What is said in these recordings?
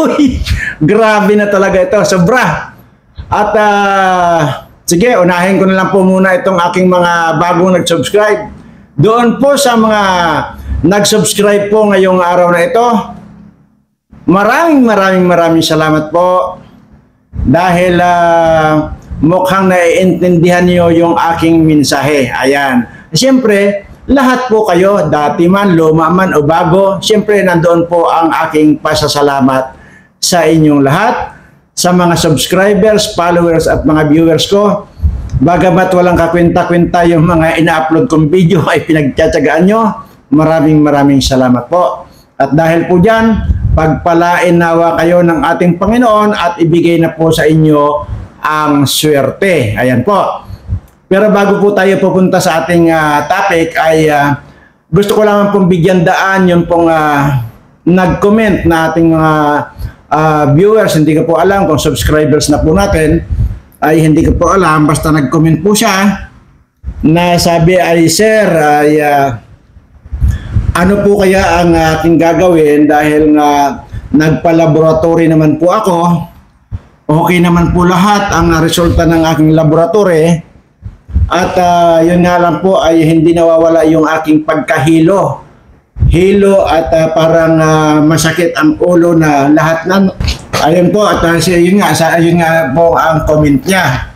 Uy, grabe na talaga ito, sobra. At sige, unahin ko na lang po muna itong aking mga bagong nag-subscribe. Doon po sa mga nag-subscribe po ngayong araw na ito, maraming salamat po. Dahil mukhang naiintindihan niyo yung aking mensahe. Ayan. Siyempre, lahat po kayo, dati man, luma man o bago, siyempre nandoon po ang aking pasasalamat sa inyong lahat, sa mga subscribers, followers at mga viewers ko. Bagamat walang kakwenta-kwenta yung mga ina-upload kong video ay pinagtsatsagaan nyo, maraming salamat po. At dahil po dyan, pagpalain nawa kayo ng ating Panginoon at ibigay na po sa inyo ang swerte. Ayan po. Pero bago po tayo pupunta sa ating topic ay gusto ko lang pong bigyan daan yung pong nag-comment na ating mga viewers. Hindi ko po alam kung subscribers na po natin, ay hindi ko po alam, basta nag-comment po siya na sabi ay, sir, ay ano po kaya ang aking gagawin dahil nga nagpa-laboratory naman po ako, okay naman po lahat ang resulta ng aking laboratory. At yun nga lang po ay hindi nawawala yung aking pagkahilo. Hilo at parang masakit ang ulo na lahat ng... Ayun po, at yun nga po ang comment niya.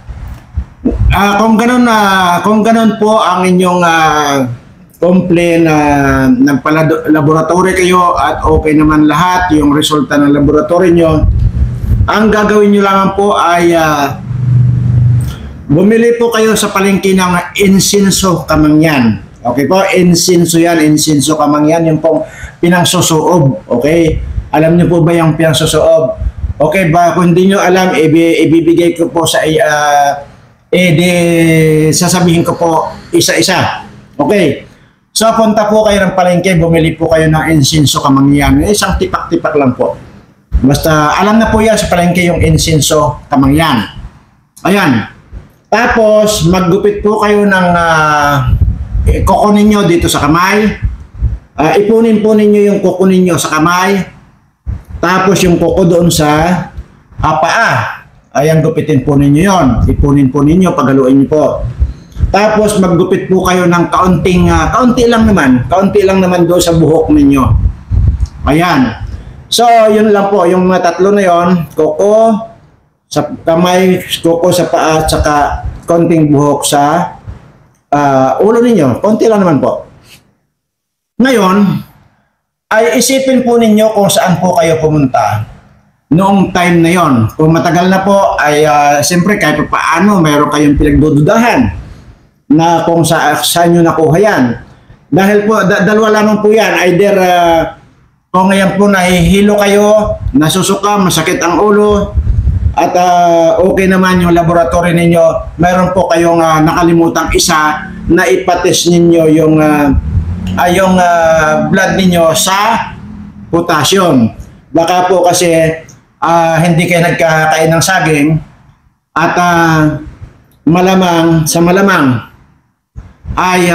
Kung ganun po ang inyong complaint na nagpa-laboratory kayo at okay naman lahat yung resulta ng laboratory nyo, ang gagawin nyo lang po ay bumili po kayo sa palengke ng insinso kamangyan. Okay po, insinso yan, insinso kamangyan, yung pong pinangsusuob. Okay? Alam niyo po ba yung pinangsusuob? Okay ba? Kung hindi nyo alam, ibibigay ko po sa sasabihin ko po isa-isa. Okay? So, punta po kayo ng palengke, bumili po kayo ng insinso kamangyan. Isang tipak-tipak lang po. Basta, alam na po yan sa palengke yung insinso kamangyan. Ayan. Tapos, maggupit po kayo ng kukunin nyo dito sa kamay. Ipunin po ninyo yung kukunin nyo sa kamay. Tapos, yung kuko doon sa paa. Ayan, gupitin po ninyo yon. Ipunin po ninyo, pagaluin nyo po. Tapos, maggupit po kayo ng kaunti lang naman doon sa buhok ninyo. Ayan. So, yun lang po. Yung mga tatlo na yon, kuko sa kamay, kuko sa paa, at saka konting buhok sa ulo ninyo. Konti lang naman po. Ngayon, ay isipin po ninyo kung saan po kayo pumunta noong time na yon. Kung matagal na po, ay siyempre kahit paano mayroon kayong pinagdududahan na kung saan nyo nakuha yan. Dahil po, dalawa lamang po yan. Either kung ngayon po nahihilo kayo, nasusuka, masakit ang ulo, at okay naman yung laboratory ninyo, mayroon po kayong nakalimutang isa na ipatest ninyo yung blood ninyo sa potassium. Baka po kasi hindi kayo nagkakain ng saging at malamang ay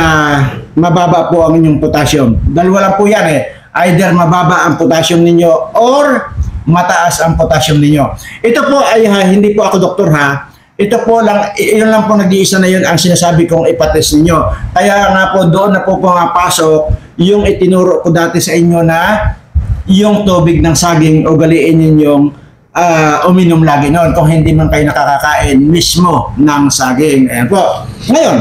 mababa po ang inyong potassium. Dalawa lang po yan eh. Either mababa ang potassium ninyo or mataas ang potassium ninyo. Ito po ay hindi po ako doktor ha. Ito po lang, yun lang po nag-iisa na yun ang sinasabi kong ipatest ninyo. Kaya nga po doon na po pumapasok yung itinuro ko dati sa inyo na yung tubig ng saging ugaliin ninyong uminom lagi noon kung hindi man kayo nakakakain mismo ng saging. Ayan po. Ngayon,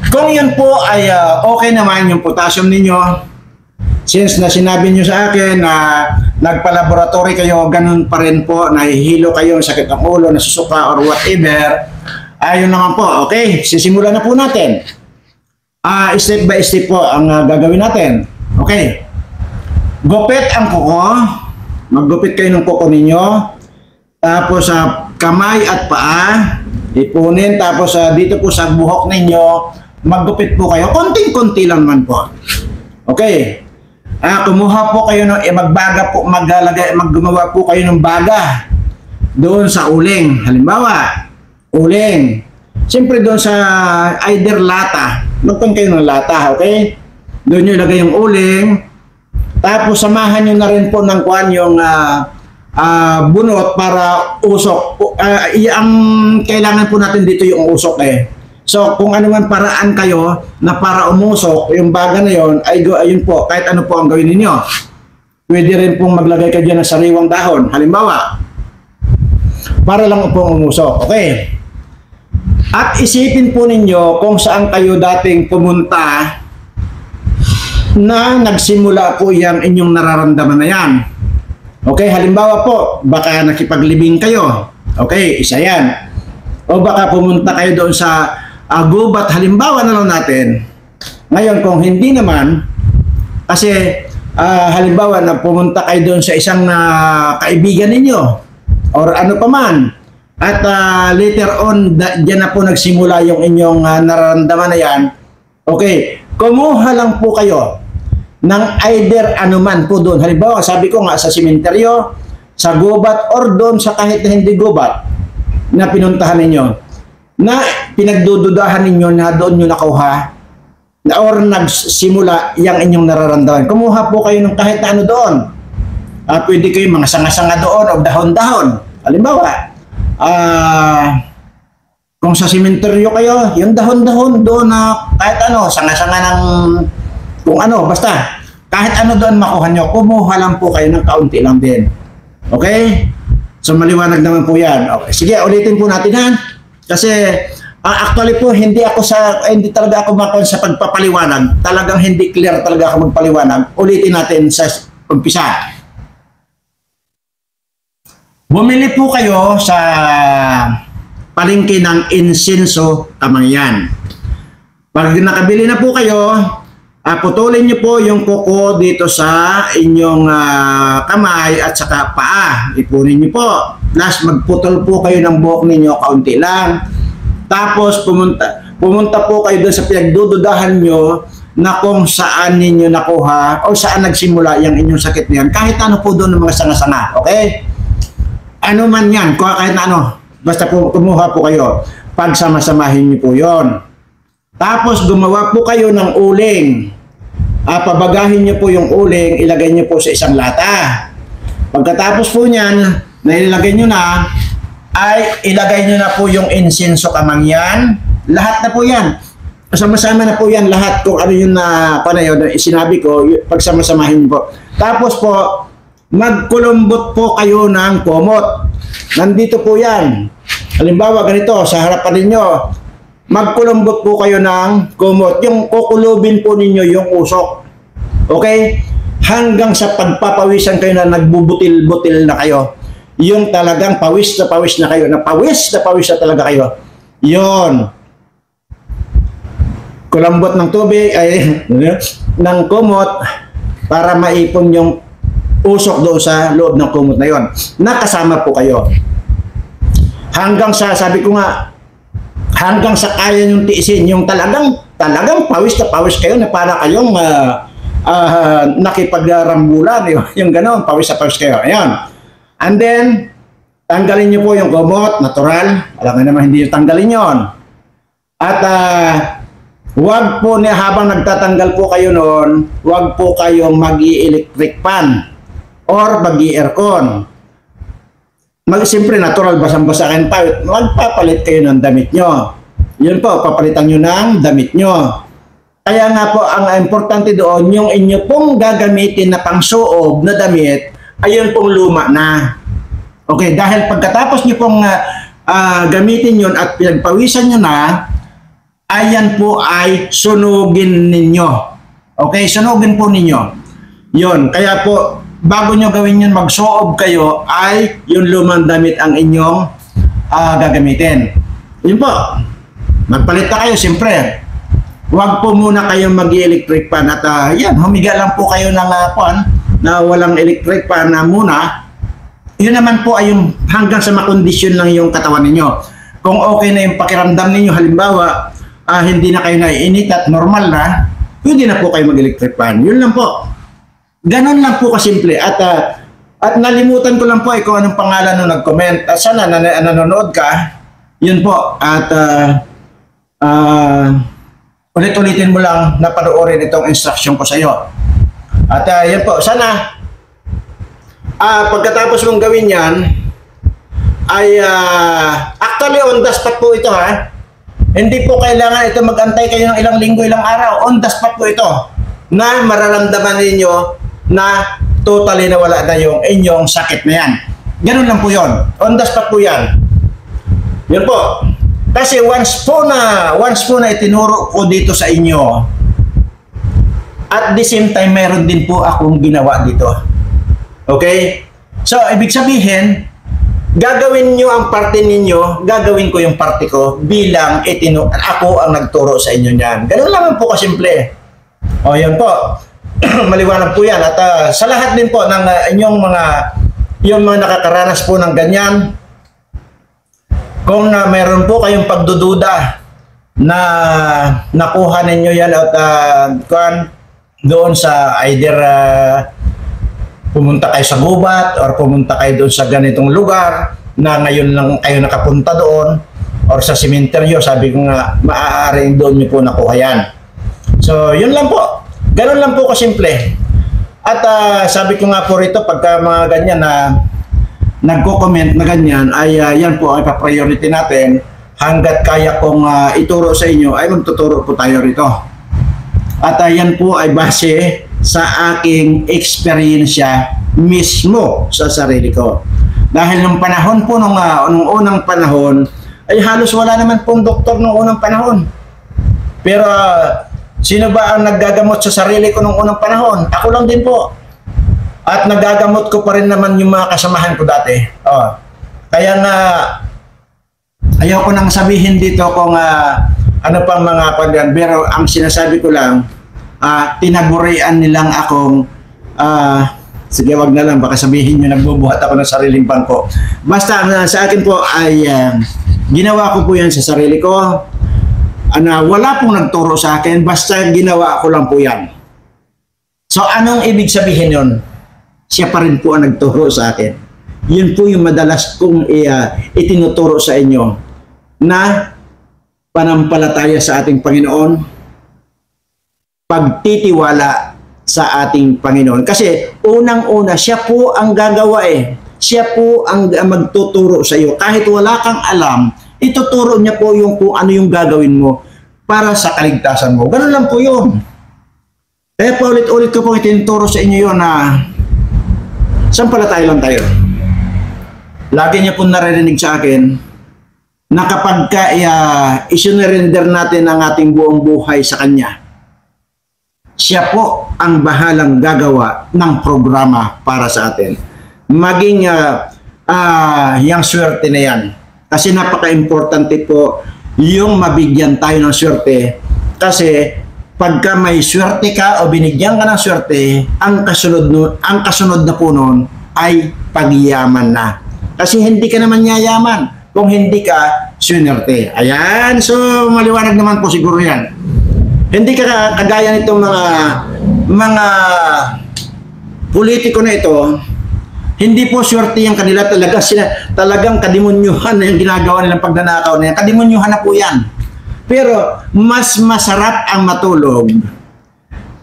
kung yun po ay okay naman yung potassium ninyo, since na sinabi nyo sa akin na nagpa-laboratory kayo, ganun pa rin po, nahihilo kayo, sakit ng ulo, nasusuka or whatever, ayun naman po. Okay, sisimulan na po natin. Step by step po ang gagawin natin. Okay. Gupit ang kuko. Maggupit kayo ng kuko ninyo. Tapos sa kamay at paa, ipunin. Tapos dito po sa buhok ninyo, maggupit po kayo. Konting-konti lang man po. Okay. Kumuha po kayo ng maggumawa po kayo ng baga doon sa uling. Halimbawa, uling. Siyempre doon sa either lata. Magpun kayo ng lata, okay? Doon nyo ilagay yung uling. Tapos samahan nyo na rin po ng kuan yung bunot para usok. Ang kailangan po natin dito yung usok eh. So kung ano man paraan kayo na para umusok, yung baga na yon ay ayun po, kahit ano po ang gawin ninyo. Pwede rin pong maglagay kayo dyan ng sariwang dahon. Halimbawa, para lang pong umusok. Okay. At isipin po ninyo kung saan kayo dating pumunta na nagsimula po yung inyong nararamdaman na yan. Okay, halimbawa po, baka nakipaglibing kayo. Okay, isa yan. O baka pumunta kayo doon sa gubat, halimbawa na lang natin. Ngayon, kung hindi naman, kasi halimbawa na pumunta kayo doon sa isang kaibigan ninyo or ano pa man, at later on, dyan na po nagsimula yung inyong nararamdaman na yan. Okay, kumuha lang po kayo ng either anuman po doon. Halimbawa, sabi ko nga sa simenteryo, sa gubat, or doon sa kahit na hindi gubat na pinuntahan ninyo, na pinagdududahan ninyo na doon nyo nakuha or nagsimula yung inyong nararamdaman. Kumuha po kayo ng kahit na ano doon. Pwede kayo mga sanga-sanga doon o dahon-dahon. Halimbawa, kung sa simenteryo kayo, yung dahon-dahon doon na kahit ano, sanga-sanga ng kung ano, basta kahit ano doon makuha nyo, kumuha lang po kayo ng kaunti lang din. Okay? So maliwanag naman po yan. Okay. Sige, ulitin po natin ha. Kasi actually po, hindi talaga ako makon sa pagpapaliwanag. Talagang hindi clear talaga ako magpaliwanag. Ulitin natin sa umpisa. Bumili po kayo sa palengke ng insenso kamangyan. Pag nakabili na po kayo, putulin niyo po yung kuko dito sa inyong kamay at saka paa. Ipunin niyo po. Plus magputol po kayo ng buhok ninyo kaunti lang. Tapos pumunta po kayo doon sa pinagdududahan nyo na kung saan ninyo nakuha o saan nagsimula yung inyong sakit na yan. Kahit ano po doon ng mga sanga-sanga. Okay? Ano man yan, kahit na ano, basta po, kumuha po kayo, pagsama-samahin niyo po yon. Tapos gumawa po kayo ng uling. Pabagahin niyo po yung uling, ilagay niyo po sa isang lata. Pagkatapos po niyan, na ilagay niyo na, ay ilagay niyo na po yung insenso kamangyan. Lahat na po yan. Sama-sama na po yan lahat kung ano yung sinabi ko, pagsama-samahin niyo po. Tapos po, magkulumbot po kayo ng kumot. Nandito po yan. Halimbawa ganito, sa harapan ninyo, magkulumbot po kayo ng kumot. Yung kukulubin po ninyo yung usok. Okay? Hanggang sa pagpapawisan kayo na nagbubutil-butil na kayo. Yung talagang pawis na kayo. Na pawis na talaga kayo. Yon. Kulambot ng tubig, ng kumot para maipon yung usok doon sa loob ng kumot na yon. Nakasama po kayo. Hanggang sa, sabi ko nga, hanggang sa kaya niyong tiisin, yung talagang pawis na pawis kayo na para kayong nakipagrambulan, yung gano'n, pawis na pawis kayo. Ayan. And then, tanggalin niyo po yung kumot, natural. Alam nga naman, hindi yung tanggalin yon. At wag po habang nagtatanggal po kayo noon, wag po kayong mag-i-electric fan or mag-i-aircon. Siyempre natural, basang-basa kayo, magpapalit kayo ng damit nyo. Yun po, papalitan nyo ng damit nyo. Kaya nga po, ang importante doon, yung inyo pong gagamitin na pangsuob na damit, ayun pong luma na. Okay, dahil pagkatapos nyo pong gamitin yun at pinagpawisan nyo na, ayan po ay sunugin ninyo. Okay, sunugin po ninyo. Yun, kaya po, bago nyo gawin yun, magsuob kayo, ay yung lumang damit ang inyong gagamitin. Yun po, magpalit na kayo, siyempre. Huwag po muna kayong mag-electric fan at yan, humiga lang po kayo ng na walang electric fan na muna. Yun naman po ay yung hanggang sa makondisyon lang yung katawan ninyo. Kung okay na yung pakiramdam ninyo, halimbawa, hindi na kayo naiinit at normal na, pwede na po kayo mag-electric fan. Yun lang po. Ganon lang po kasimple. At nalimutan ko lang po kung anong pangalan nung nag-comment. Sana nanonood ka. Yun po. At ulit-ulitin mo lang na panoorin itong instruction ko sa iyo. At yan po, sana pagkatapos mong gawin yan, ay actually on the spot po ito ha. Hindi po kailangan ito mag-antay kayo ng ilang linggo, ilang araw. On the spot po ito na mararamdaman ninyo na totally nawala na yung inyong sakit na yan. Ganun lang po yun. On the spot po yan. Yun po. Kasi once po na itinuro ko dito sa inyo, at the same time, meron din po akong ginawa dito. Okay? So, ibig sabihin, gagawin nyo ang parte ninyo, gagawin ko yung parte ko bilang ako ang nagturo sa inyo niyan. Ganun lang po kasimple. O, yun po. Maliwanag po yan. At sa lahat din po ng inyong yung mga nakakaranas po ng ganyan, kung mayroon po kayong pagdududa na nakuha ninyo yan at doon sa either pumunta kayo sa gubat or pumunta kayo doon sa ganitong lugar na ngayon lang kayo nakapunta doon or sa sementeryo, sabi ko nga, maaaring doon nyo po nakuha yan. So, yun lang po. Ganun lang po kasimple. At sabi ko nga po rito, pagka mga ganyan na nagko-comment na ganyan, ay yan po ay pa-priority natin. Hanggat kaya kong ituro sa inyo, ay magtuturo po tayo rito. At yan po ay base sa aking eksperyensya mismo sa sarili ko. Dahil nung panahon po, nung unang panahon, ay halos wala naman pong doktor nung unang panahon. Pero sino ba ang naggagamot sa sarili ko nung unang panahon? Ako lang din po. At nagagamot ko pa rin naman yung mga kasamahan ko dati. Kaya nga, ayaw ko nang sabihin dito kung ano pang mga pagyan. Pero ang sinasabi ko lang, tinagurian nilang akong sige, wag na lang, baka sabihin nyo nagbubuhat ako ng sariling bangko. Basta sa akin po ay ginawa ko po yan sa sarili ko. Wala pong nagturo sa akin, basta ginawa ko lang po yan. So anong ibig sabihin yun? Siya pa rin po ang nagturo sa akin. Yun po yung madalas kong itinuturo sa inyo na panampalataya sa ating Panginoon, pagtitiwala sa ating Panginoon. Kasi unang-una, siya po ang gagawa Siya po ang magtuturo sa iyo. Kahit wala kang alam, ituturo niya po yung kung ano yung gagawin mo para sa kaligtasan mo. Ganun lang po yun. Kaya paulit-ulit ko po itinuturo sa inyo yun na sampalataya lang tayo. Lagi niya po naririnig sa akin na kapag isinurrender natin ang ating buong buhay sa Kanya, siya po ang bahalang gagawa ng programa para sa atin. Maging yung swerte na yan. Kasi napaka-importante po yung mabigyan tayo ng swerte. Kasi pagka may swerte ka o binigyan ka ng swerte, ang kasunod na po nun ay pagyaman na. Kasi hindi ka naman yayaman kung hindi ka swerte. Ayan, so maliwanag naman po siguro yan. Hindi ka kagaya nitong mga politiko na ito, hindi po swerte yung kanila, talagang kademonyuhan na yung ginagawa nilang pagnanakaw na yan. Kademonyuhan na po yan. Pero mas masarap ang matulog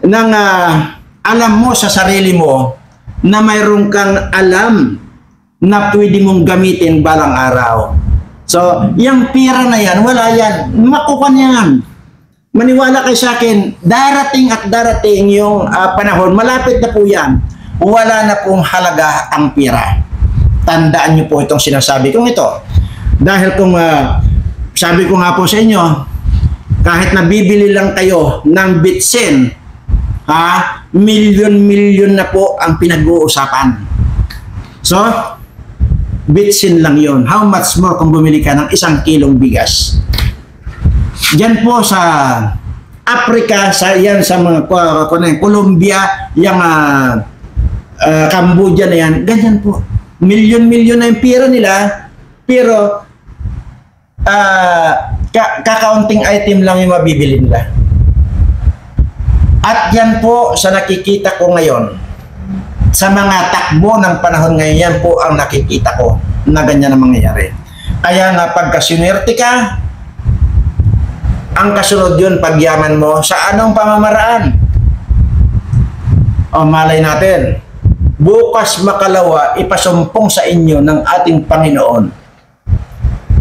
nang alam mo sa sarili mo na mayroon kang alam na pwede mong gamitin balang araw. So, yung pira na yan, wala yan. Makukuha yan. Maniwala kayo sa akin, darating at darating yung panahon, malapit na po yan. Wala na pong halaga ang pira. Tandaan niyo po itong sinasabi kong ito. Dahil kung sabi ko nga po sa inyo, kahit nabibili lang kayo ng bitsin, milyon-milyon na po ang pinag-uusapan. So, bitsin lang yon. How much more kung bumili ka ng 1 kilong bigas? Diyan po sa Africa, sa mga Colombia, yung Cambodia na yan, ganyan po. Milyon-milyon na yung pira nila, pero kakaunting item lang yung mabibili nila. At yan po sa nakikita ko ngayon, sa mga takbo ng panahon ngayon, yan po ang nakikita ko na ganyan ang mangyayari. Kaya nga pagkasunwerte ka, ang kasunod yun, pagyaman mo, sa anong pamamaraan? O malay natin, bukas makalawa, ipasumpong sa inyo ng ating Panginoon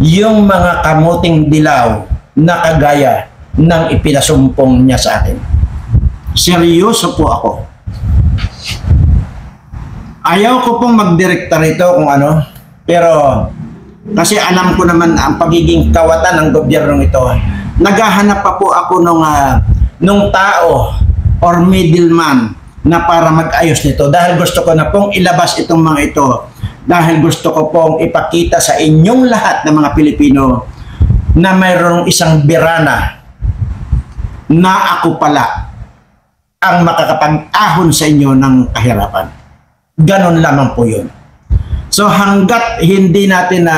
yung mga kamuting dilaw na kagaya ng ipinasumpong niya sa atin. Seryoso po ako. Ayaw ko pong magdirekta rito kung ano, pero kasi alam ko naman ang pagiging kawatan ng gobyernong ito. Naghahanap pa po ako nung tao or middleman na para mag-ayos nito dahil gusto ko na pong ilabas itong mga ito, dahil gusto ko pong ipakita sa inyong lahat ng mga Pilipino na mayroong isang birana na ako pala ang makakapag-ahon sa inyo ng kahirapan. Ganon lamang po yun. So hanggat hindi natin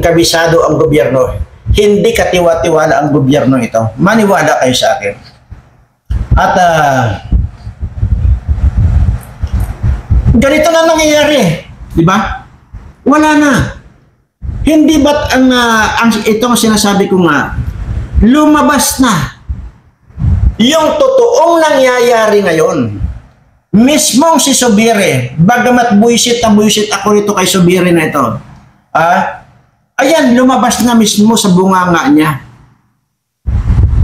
kabisado ang gobyerno, hindi katiwa-tiwala ang gobyerno ito, maniwala kayo sa akin. At ganito na nangyayari, di ba? Wala na. Hindi ba't itong sinasabi ko nga, lumabas na yung totoong nangyayari ngayon. Mismong si Zubiri, bagamat buisit ako rito kay Zubiri na ito, ayan, lumabas na mismo sa bunganga niya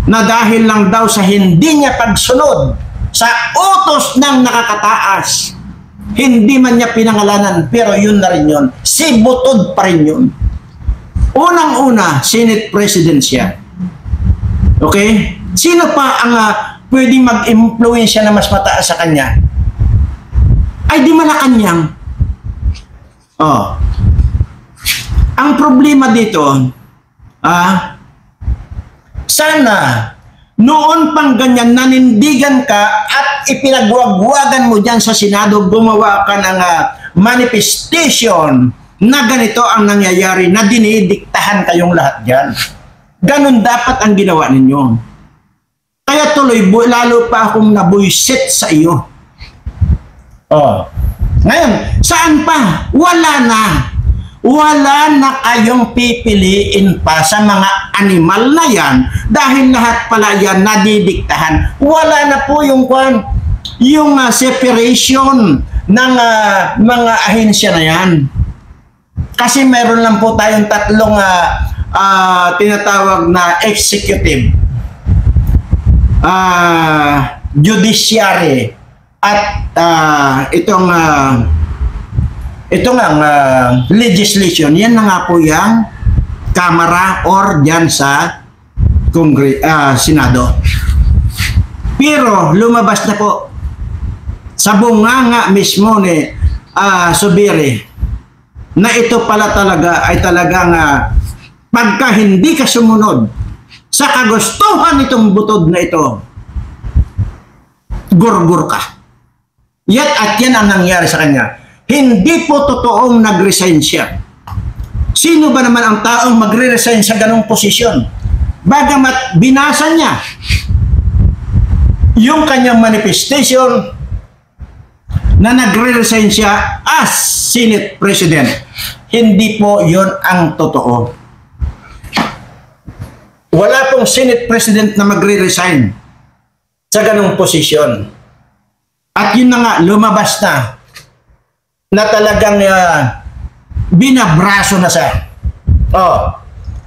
na dahil lang daw sa hindi niya pagsunod sa utos ng nakakataas, hindi man niya pinangalanan, pero yun na rin yun. Si Butod pa rin yun. Unang-una, Senate President siya. Okay? Sino pa ang pwedeng mag-impluensya na mas mataas sa kanya? Ay di Malacanang. Oh. Ang problema dito, sana noon pang ganyan nanindigan ka at ipinagwagwagan mo dyan sa Senado, gumawa ka ng manifestation na ganito ang nangyayari, na dinidiktahan kayong lahat dyan. Ganon dapat ang ginawa ninyo. Kaya tuloy, lalo pa akong nabuisit sa iyo. Oh. Ngayon, saan pa? Wala na. Wala na kayong pipiliin pa sa mga animal na yan dahil lahat pala yan nadidiktahan. Wala na po yung separation ng mga ahensya na yan. Kasi meron lang po tayong tatlong tinatawag na executive, judiciary, at itong legislation. Yan na nga po yung Kamara or dyan sa Senado. Pero lumabas na po sa bunganga mismo ni Zubiri na ito pala talaga ay talagang pagka hindi ka sumunod sa kagustuhan nitong Butod na ito, gurgur ka. At yan ang nangyari sa kanya. Hindi po totoong nag-resign siya. Sino ba naman ang taong magre-resign sa ganong posisyon? Bagamat binasa niya yung kanyang manifestation na nagre-resign siya as Senate President. Hindi po yon ang totoo. Wala pong Senate President na magre-resign sa ganong posisyon. At yun na nga, lumabas na talagang binabraso na siya.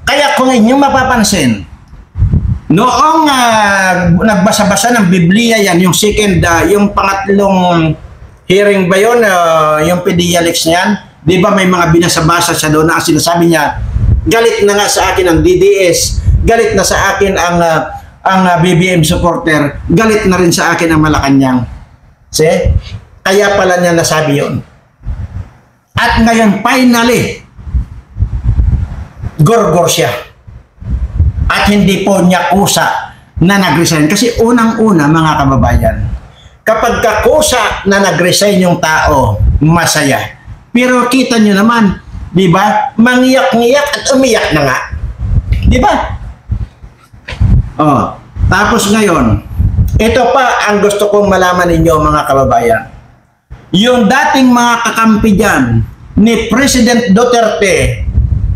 Kaya kung inyong mapapansin, noong nagbasa-basa ng Biblia yan, yung yung pangatlong hearing ba yun, yung PDLX niyan, di ba may mga binasa-basa siya doon na sinasabi niya, galit na nga sa akin ang DDS, galit na sa akin ang BBM supporter, galit na rin sa akin ang Malacanang. See? Kaya pala niya nasabi yun. At ngayon, finally, gorgor siya. At hindi po niya kusa na nag-resign. Kasi unang-una, mga kababayan, kapag kakusa na nag-resign yung tao, masaya. Pero kita nyo naman, di ba? Mangiyak-ngiyak at umiyak na nga. Di ba? Tapos ngayon, ito pa ang gusto kong malaman ninyo, mga kababayan. Yung dating mga kakampi dyan ni President Duterte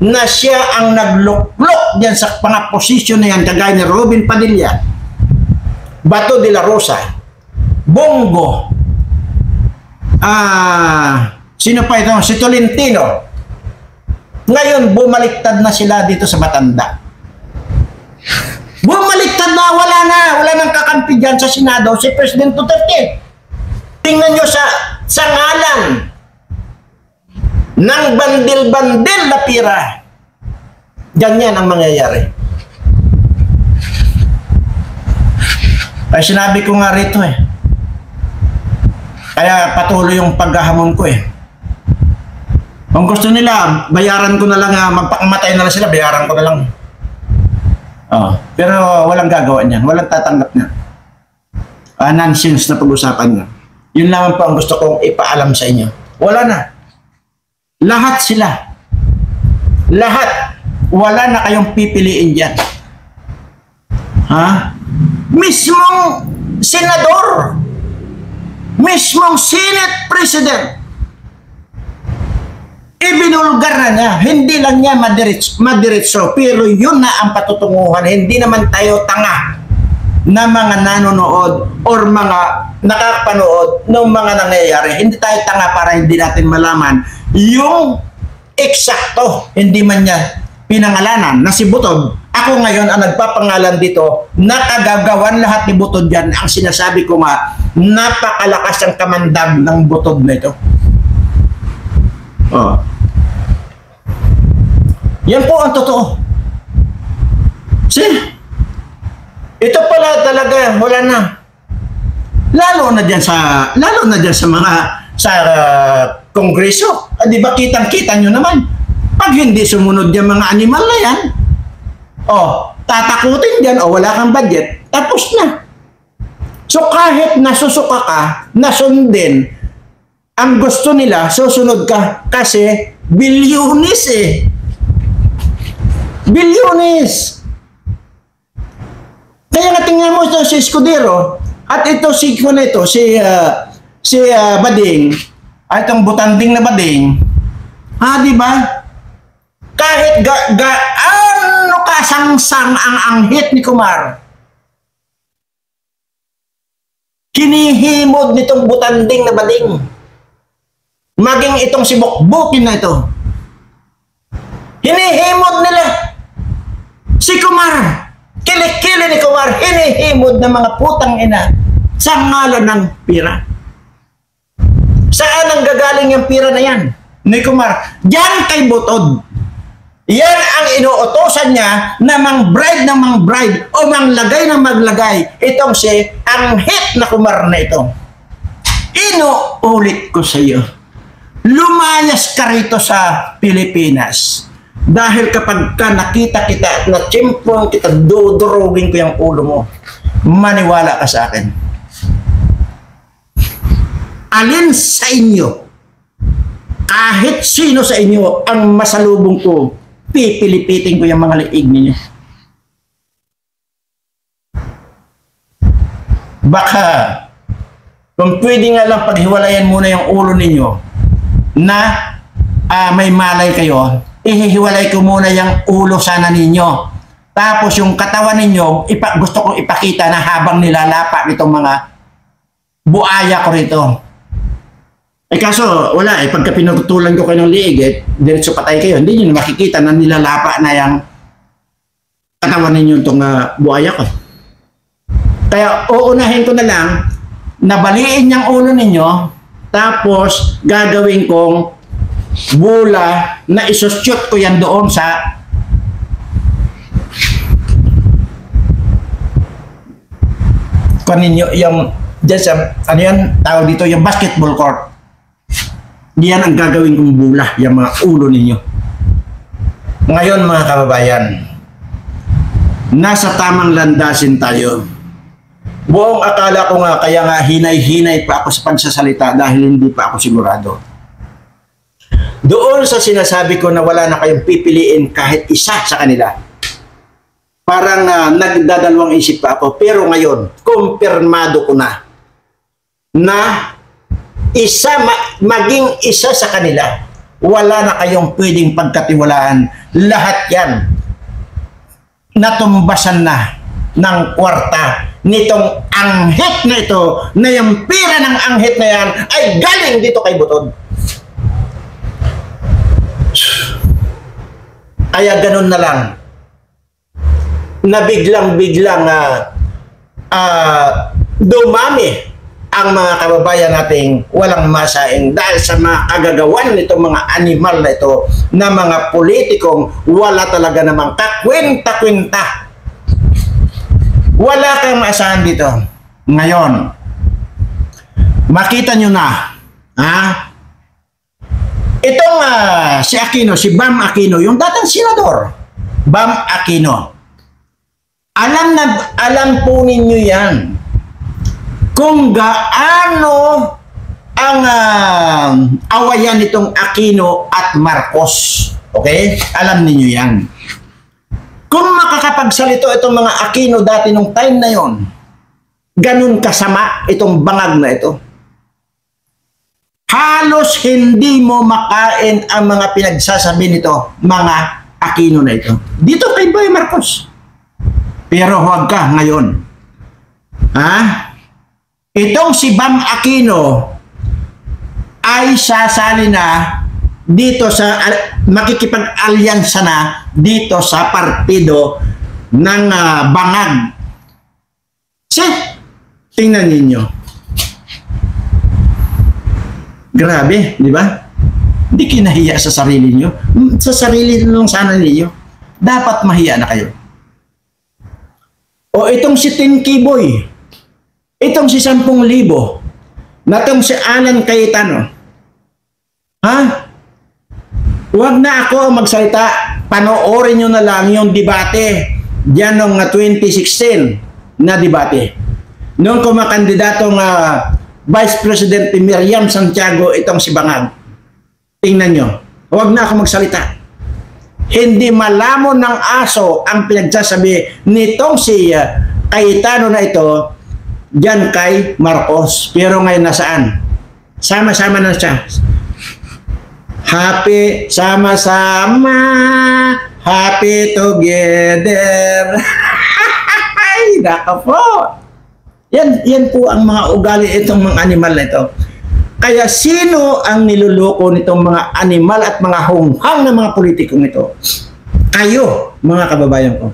na siya ang nagluklok dyan sa mga posisyon na yan, kagaya ni Robin Padilla, Bato de la Rosa, Bongo, sino pa ito? Si Tolentino. Ngayon, bumaliktad na sila dito sa Batanda. Bumaliktad na, wala nang kakampi dyan sa Senado, si President Duterte. Tingnan nyo sa ngalan ng bandil-bandil na pira. Ganyan ang mangyayari. Ay sinabi ko nga rito Kaya patuloy yung paghahamon ko Kung gusto nila, bayaran ko na lang, magpakamatay na lang sila, bayaran ko na lang. Pero walang gagawa niyan, walang tatanggap niyan. Nonsense na pag-usapan niya. Yun naman po ang gusto kong ipaalam sa inyo. Wala na. Lahat sila. Lahat. Wala na kayong pipiliin dyan. Mismong senador, mismong Senate President, ibinulgar na niya. Hindi lang niya madiretso, pero yun na ang patutunguhan. Hindi naman tayo tanga na mga nanonood or mga nakapanood ng mga nangyayari. Hindi tayo tanga para hindi natin malaman yung eksakto. Hindi man niya pinangalanan na si Butod. Ako ngayon ang nagpapangalan dito, nakagagawan lahat ni Butod yan. Ang sinasabi ko nga, napakalakas ang kamandag ng Butod na ito. Yan po ang totoo. See? Ito pala talaga, wala na. Lalo na dyan sa mga kongreso. Di ba kitang-kita nyo naman? Pag hindi sumunod yung mga animal na yan, tatakutin dyan, wala kang budget, tapos na. So kahit nasusuka ka, nasundin, ang gusto nila, susunod ka kasi bilyonis Bilyonis. Kaya nga tingnan mo ito si Escudero at ito si Bading, itong butanding na Bading. Di ba? Kahit gaano kasangsang ang anghit ni Kumar, kinihimod nitong butanding na Bading. Maging itong si Bukbukin na ito. Hinihimod nila. Si Kumar, kilikili ni Kumar, hinihimod ng mga putang ina sa ngalan ng pira. Saan ang gagaling yung pira na yan? Ni Kumar, yan kay Butod. Yan ang inuutosan niya na mang-bride o manglagay ng maglagay. Itong si anghit na Kumar na ito. Inuulit ko sa iyo. Lumayas ka rito sa Pilipinas. Dahil kapag ka nakita kita at natsimpong kita, dudurugin ko yung ulo mo. Maniwala ka sa akin. Alin sa inyo, kahit sino sa inyo ang masalubong ko, pipilipitin ko yung mga liig ninyo. Baka, kung pwede nga lang paghiwalayan muna yung ulo ninyo na may malay kayo, ihihiwalay ko muna yung ulo sana ninyo. Tapos yung katawan ninyo, gusto kong ipakita na habang nilalapa nitong mga buaya ko rito. Kaso wala pagka pinutulan ko kayo ng liig, diretso patay kayo. Hindi nyo na makikita na nilalapa na yung katawan ninyo itong buaya ko. Kaya uunahin ko na lang, nabaliin yung ulo ninyo, tapos gagawin kong bula na isushoot ko yan doon sa kaninyo yung dyan sa tawag dito yung basketball court. Diyan ang gagawin kong bula yung mga ulo ninyo. Ngayon mga kababayan, nasa tamang landasin tayo. Buong akala ko nga, kaya nga hinay-hinay pa ako sa pagsasalita dahil hindi pa ako sigurado. Doon sa sinasabi ko na wala na kayong pipiliin kahit isa sa kanila. Parang nagdadalawang isip pa ako. Pero ngayon, kumpirmado ko na maging isa sa kanila. Wala na kayong pwedeng pagkatiwalaan. Lahat yan natumbasan na ng kwarta nitong anghit na ito, na yung pira ng anghit na yan ay galing dito kay Butod. Kaya ganun na lang, na biglang-biglang dumami ang mga kababayan nating walang masaing dahil sa mga kagagawan nitong mga animal na ito, na mga politikong wala talaga namang kakwenta-kwenta. Wala kang maasahan dito. Ngayon, makita nyo na, itong si Aquino, si Bam Aquino, yung dating senador, Bam Aquino, alam po ninyo yan kung gaano ang awayan nitong Aquino at Marcos. Okay? Alam niyo yan. Kung makakapagsalito itong mga Aquino dati nung time na yon, ganun kasama itong bangag na ito. Halos hindi mo makain ang mga pinagsasabi nito, mga Aquino na ito. Dito kay Boy Marcos. Pero huwag ka ngayon. Itong si Bam Aquino ay sasali na dito sa, makikipag-alyansa na dito sa partido ng bangag. Tingnan ninyo. Grabe, di ba? Hindi kinahiya sa sarili nyo. Sa sarili nyo sana ninyo. Dapat mahiya na kayo. O itong si Tim Kiboy, itong si 10,000, na itong si Alan Cayetano. Huwag na ako magsalita. Panoorin nyo na lang yung debate diyan noong 2016 na debate. Noong kumakandidatong Vice President Miriam Santiago, itong si Bangag. Tingnan nyo. Huwag na ako magsalita. Hindi malamon ng aso ang pinagsasabi nitong si Cayetano na ito diyan kay Marcos. Pero ngayon nasaan? Sama-sama na siya. Happy, sama-sama, happy together. Ay, naka po. Yan po ang mga ugali itong mga animal na ito. Kaya sino ang niluloko nitong mga animal at mga hunghang na mga politikong ito? Kayo, mga kababayan ko.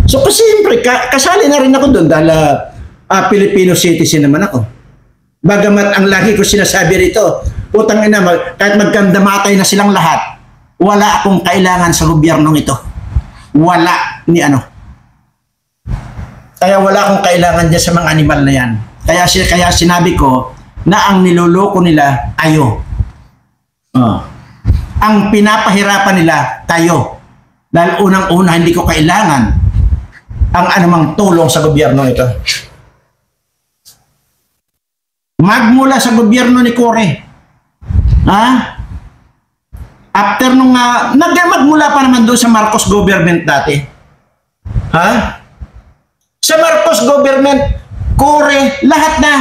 So kasi siyempre, kasali na rin ako doon dahil Filipino citizen naman ako. Bagamat ang lagi ko sinasabi rito, putang ina, kahit magkandamatay na silang lahat, wala akong kailangan sa gobyernong ito. Wala ni ano. Kaya wala akong kailangan dyan sa mga animal na yan. Kaya sinabi ko na ang niloloko nila, kayo. Ang pinapahirapan nila, kayo. Dahil unang-una, hindi ko kailangan ang anumang tulong sa gobyerno ito. Magmula sa gobyerno ni Cory. After nung magmula pa naman doon sa Marcos government dati. Sa Marcos government, Cory, lahat na.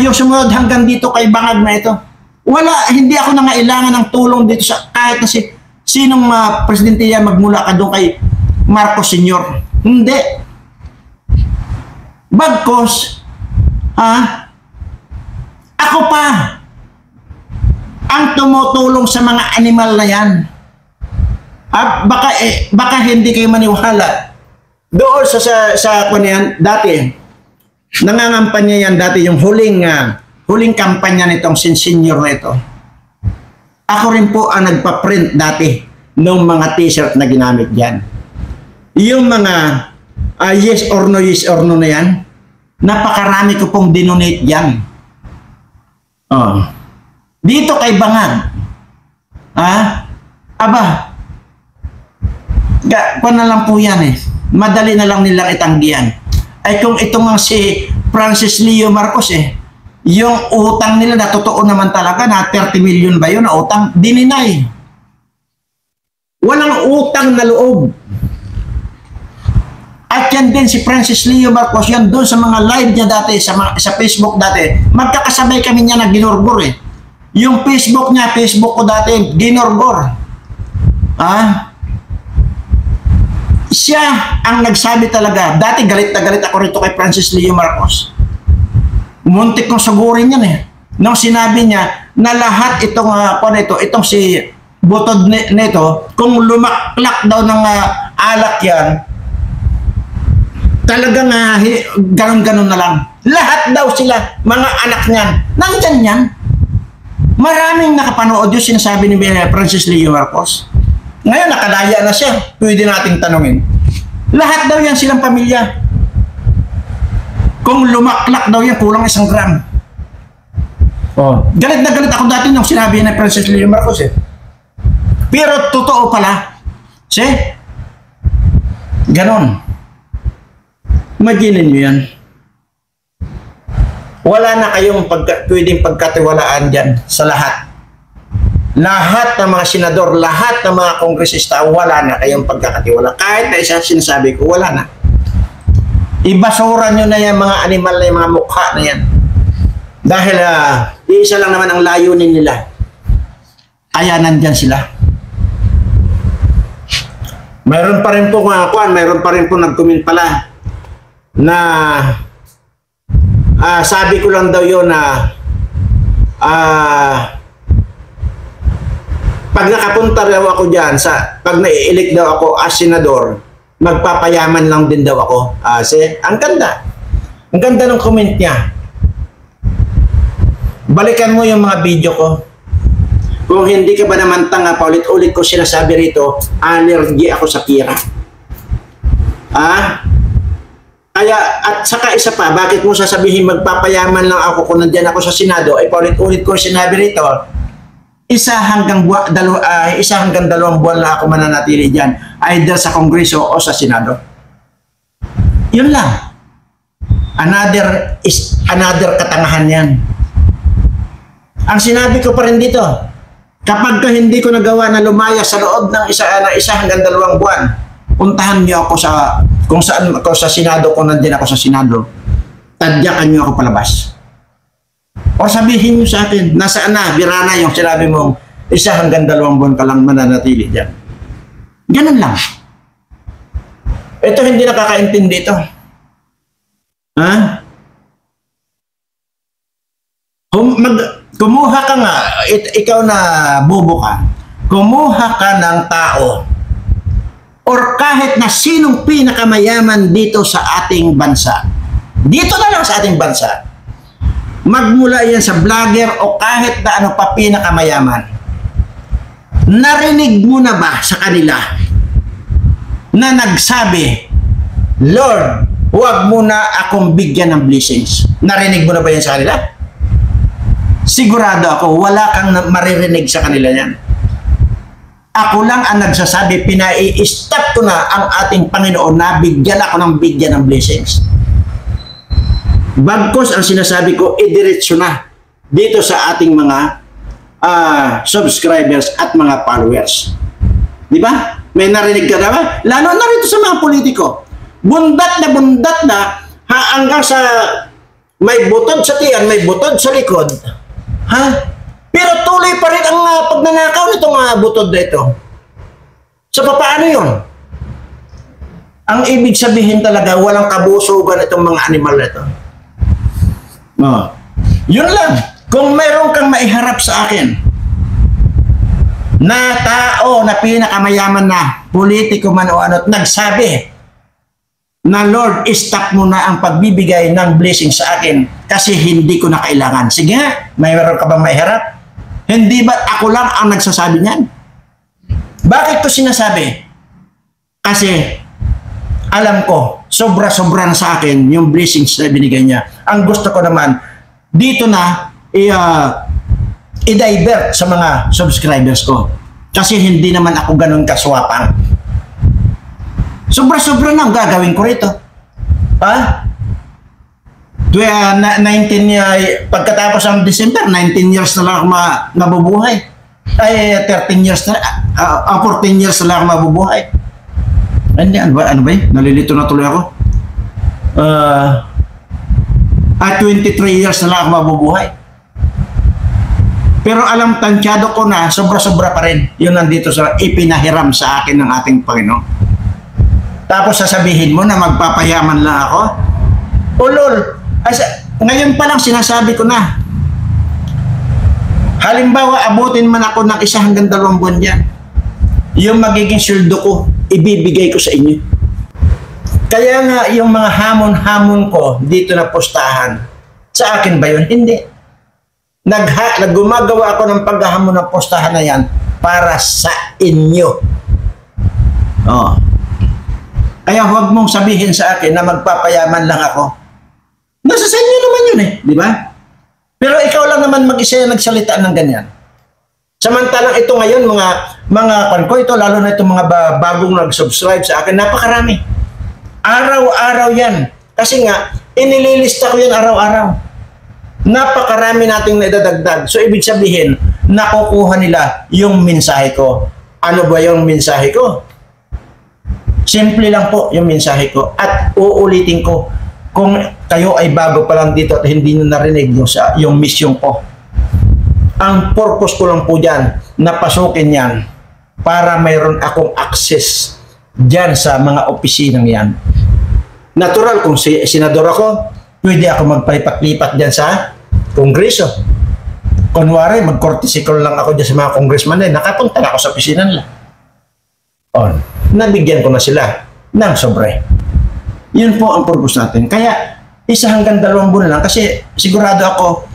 Yung sumunod hanggang dito kay Bangag na ito. Wala, hindi ako nangailangan ng tulong dito sa kahit na sinong presidente yan magmula ka doon kay Marcos Sr. Hindi. Bagkos, ako pa ang tumutulong sa mga animal na yan. Baka hindi kayo maniwala. Doon sa yan, dati, nangangampanya yan dati yung huling kampanya nitong senior na ito. Ako rin po ang nagpa-print dati ng mga t-shirt na ginamit dyan. Yung mga yes or no na yan, napakarami ko pong dinonate yan. Dito kay Bangag. Kung na lang po yan eh. Madali na lang nilang itanggihan. Ay kung itong si Francis Leo Marcos yung utang nila na totoo naman talaga na 30 million ba yun na utang, dininay. Walang utang na loob. At yan din si Francis Leo Marcos, yan doon sa mga live niya dati, sa Facebook dati, magkakasabay kami niya na ginorgor eh. Yung Facebook niya, Facebook ko dati, ginorgor. Siya ang nagsabi talaga. Dati galit na galit ako rito kay Francis Leo Marcos. Muntik kong sugurin yan eh. Nung sinabi niya na lahat itong itong si butod nito, kung lumaklak daw ng alak yan, talagang ganon-ganon na lang. Lahat daw sila, mga anak niyan, nandyan yan. Maraming nakapanood yung sinasabi ni Francis Leo Marcos. Ngayon, nakalaya na siya. Pwede nating tanungin. Lahat daw yan silang pamilya. Kung lumaklak daw yan, kulang 1 gram. Oh. Galit na galit ako dati nung sinabi ni Francis Leo Marcos eh. Pero totoo pala. See? Ganon. Imaginin nyo yan. Wala na kayong pwedeng pagkatiwalaan dyan sa lahat. Lahat ng mga senador, lahat ng mga kongresista, wala na kayong pagkakatiwala. Kahit na isa sinasabi ko, wala na. Ibasura nyo na yan mga animal na yung mga mukha na yan. Dahil isa lang naman ang layunin nila. Kaya nandyan sila. Mayroon pa rin po mayroon pa rin po nag-comment pala na sabi ko lang daw yun na pag nakapunta daw ako dyan, pag nai-elect daw ako as senador, magpapayaman lang din daw ako. Ang ganda. Ang ganda ng comment niya. Balikan mo yung mga video ko. Kung hindi ka ba naman tanga, paulit-ulit ko sinasabi rito, allergy ako sa kira. Kaya, at saka isa pa, bakit mo sasabihin magpapayaman lang ako kung nandyan ako sa Senado, ay paulit-ulit ko sinabi rito, isa hanggang 2 buwan lang ako mananatili dyan, either sa Kongreso o sa Senado. Yun lang. Another katangahan yan. Ang sinabi ko pa rin dito, kapag hindi ko nagawa na lumaya sa loob ng isa hanggang 2 buwan, puntahan niyo ako kung saan ako sa Senado, kung nandyan ako sa Senado, tadyakan niyo ako palabas. O sabihin niyo sa akin, nasaan na, birana yung sinabi mong 1 hanggang 2 buwan ka lang mananatili dyan. Ganun lang. Ito hindi nakakaintindi ito. Kumuha ka nga, ikaw na bobo ka, kumuha ka ng tao or kahit na sinong pinakamayaman dito sa ating bansa. Dito na lang sa ating bansa. Magmula yan sa vlogger o kahit na ano pa pinakamayaman. Narinig mo na ba sa kanila na nagsabi, Lord, huwag mo na akong bigyan ng blessings? Narinig mo na ba yan sa kanila? Sigurado ako, wala kang maririnig sa kanila yan. Ako lang ang nagsasabi, pinai-stop ko na ang ating Panginoon na bigyan ako ng bigyan ng blessings. Bagkos ang sinasabi ko, idiretso na dito sa ating mga subscribers at mga followers. Di ba? May narinig ka na ba? Lalo na rito sa mga politiko. Bundat na hanggang sa may butod sa tiyan, may butod sa likod. Pero tuloy pa rin ang pagnanakaw nitong mga butod na ito. So, paano yun? Ang ibig sabihin talaga, walang kabusugan itong mga animal na ito. Yun lang. Kung mayroon kang maiharap sa akin na tao na pinakamayaman na, politiko man o ano, nagsabi na Lord, stop mo na ang pagbibigay ng blessing sa akin kasi hindi ko na kailangan. Sige nga, mayroon ka bang maiharap? Hindi ba ako lang ang nagsasabi niyan? Bakit ko sinasabi? Kasi alam ko, sobra-sobra na sa akin yung blessings na binigay niya. Ang gusto ko naman, dito na i-divert sa mga subscribers ko. Kasi hindi naman ako ganun kaswapang. Sobra-sobra na ang gagawin ko rito. 19 ng December, 19 years na lang ako mabubuhay. Ay, 13 years na, 14 years na lang ako mabubuhay. Ano ba yun? Nalilito na tuloy ako. 23 years na lang ako mabubuhay. Pero alam, tansyado ko na, sobra-sobra pa rin. Yun nandito sa ipinahiram sa akin ng ating Panginoon. Tapos sasabihin mo na magpapayaman lang ako? Ulol, ngayon pa lang sinasabi ko na. Halimbawa, abutin man ako ng 1 hanggang 2 buwan yan. Yung magiging sweldo ko, ibibigay ko sa inyo. Kaya nga, yung mga hamon-hamon ko dito na postahan, sa akin ba yun? Hindi. Gumagawa ako ng paghahamon ng postahan na yan para sa inyo. Oh. Kaya huwag mong sabihin sa akin na magpapayaman lang ako. Nasa sa inyo naman yun di ba? Pero ikaw lang naman mag-isa yung nagsalita ng ganyan. Samantalang ito ngayon, mga ko, ito lalo na itong mga bagong nag-subscribe sa akin, napakarami. Araw-araw yan. Kasi nga, inililista ko yan araw-araw. Napakarami nating naidadagdag. So, ibig sabihin, nakukuha nila yung mensahe ko. Ano ba yung mensahe ko? Simple lang po yung mensahe ko. At uulitin ko, kung kayo ay bago pa lang dito at hindi nyo narinig yung mission ko. Ang purpose ko lang po dyan, napasukin yan para mayroon akong access dyan sa mga opisinang yan. Natural, kung senador ako, pwede ako magpalipat-lipat dyan sa kongreso. Kunwari, mag-courtesy call lang ako dyan sa mga congressman nakapunta na ako sa opisina nila. Nabigyan ko na sila ng sobre. Yun po ang purpose natin. Kaya, 1 hanggang 2 buwan lang kasi sigurado ako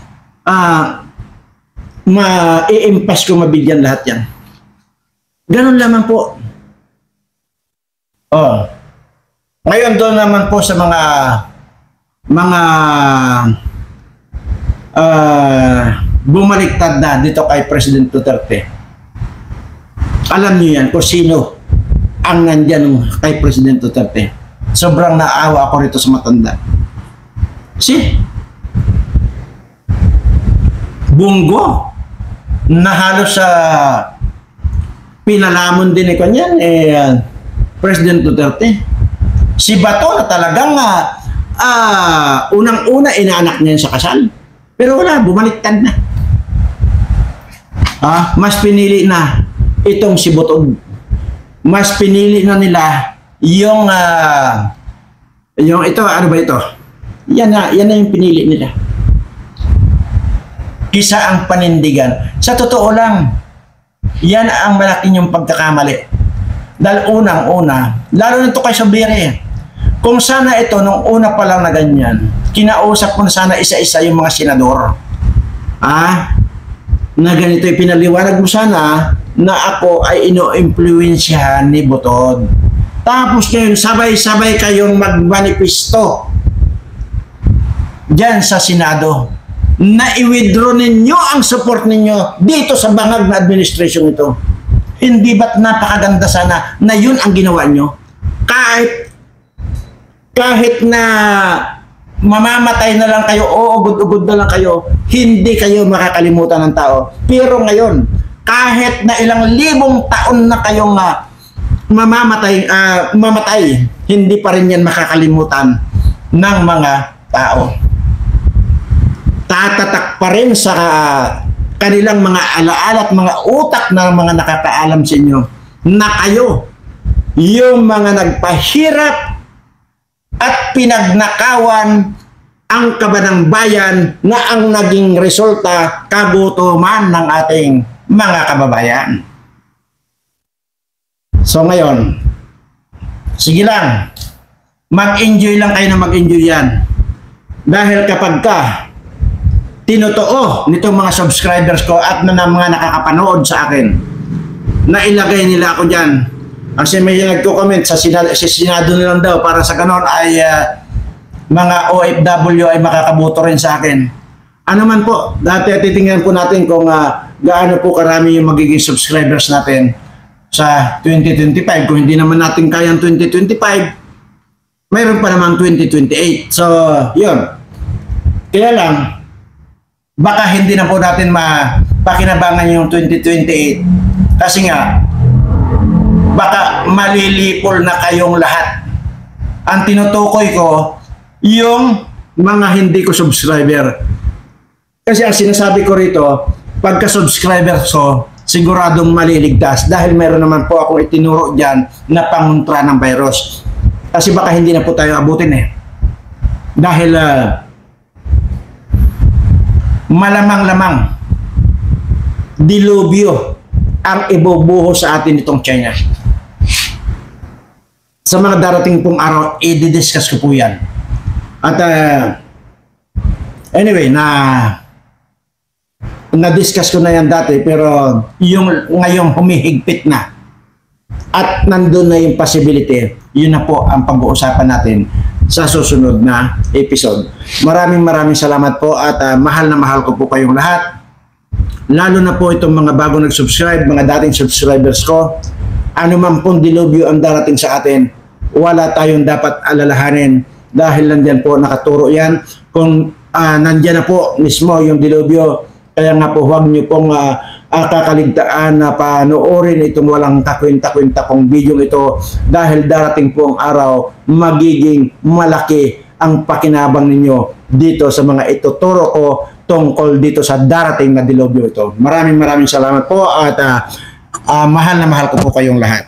ma-i-impasse ko mabigyan lahat yan. Ganun lamang po. Ngayon doon naman po sa mga bumaliktad na dito kay President Duterte. Alam niyo yan kung sino ang nandyan kay President Duterte. Sobrang naawa ako rito sa matanda. Bunggo na halos sa pinalamon din ni kanyan President Duterte. Si Bato na talagang unang-una inaanak niya sa kasal. Pero wala, bumaliktad na. Mas pinili na itong si Butog. Mas pinili na nila yung ito, ano ba ito? Yan na yung pinili nila. Kisa ang panindigan. Sa totoo lang, yan ang malaking yung pagkakamali. Dahil unang-una, lalo nito kay Sobire, kung sana ito, nung una pa lang na ganyan, kinausap ko na sana isa-isa yung mga senador. Na ganito yung pinaliwanag mo sana na ako ay ino-influensyahan ni Butod. Tapos ngayon, sabay-sabay kayong magmanifesto dyan sa Senado na i-withdraw ninyo ang support ninyo dito sa bangag na administration ito. Hindi ba't napakaganda sana na yun ang ginawa nyo? Kahit na mamamatay na lang kayo o ugod-ugod na lang kayo, hindi kayo makakalimutan ng tao. Pero ngayon, kahit na ilang libong taon na kayong mamatay, hindi pa rin yan makakalimutan ng mga tao. Tatatak pa rin sa kanilang mga alaala at mga utak ng mga nakakaalam sa inyo na kayo, yung mga nagpahirap at pinagnakawan ang kabanang bayan na ang naging resulta kagutuman ng ating mga kababayan. So ngayon, sige lang, mag-enjoy lang kayo na mag-enjoy yan. Dahil kapag tinotoo nitong mga subscribers ko at na mga nakakapanood sa akin, na ilagay nila ako dyan. Kasi may nagko-comment sa Senado nilang daw para sa ganon ay mga OFW ay makakaboto rin sa akin. Ano man po, dati titingnan po natin kung gaano po karami yung magiging subscribers natin sa 2025. Kung hindi naman natin kayang 2025, mayroon pa namang 2028. So, yun. Kaya lang, baka hindi na po natin mapakinabangan yung 2028 kasi nga baka malilipol na kayong lahat. Ang tinutukoy ko yung mga hindi ko subscriber. Kasi ang sinasabi ko rito, pagka-subscriber ko, siguradong maliligtas dahil meron naman po akong itinuro dyan na pangontra ng virus. Kasi baka hindi na po tayo abutin eh. Dahil malamang-lamang dilubyo ang ibubuho sa atin itong China. Sa mga darating pong araw, i-discuss ko po yan. At anyway, na-discuss ko na yan dati, pero yung ngayong humihigpit na at nandun na yung possibility, yun na po ang pag-uusapan natin sa susunod na episode. Maraming salamat po at mahal na mahal ko po kayong lahat. Lalo na po itong mga bago nag-subscribe, mga dating subscribers ko. Ano man pong dilubyo ang darating sa atin, wala tayong dapat alalahanin dahil nandyan po nakaturo yan. Kung nandyan na po mismo yung dilubyo, kaya nga po huwag niyo pong kakaligtaan na panoorin itong walang kakwenta-kwenta kong video ito dahil darating po ang araw, magiging malaki ang pakinabang ninyo dito sa mga ituturo ko tungkol dito sa darating na dilubyo ito. Maraming salamat po at mahal na mahal ko po kayong lahat.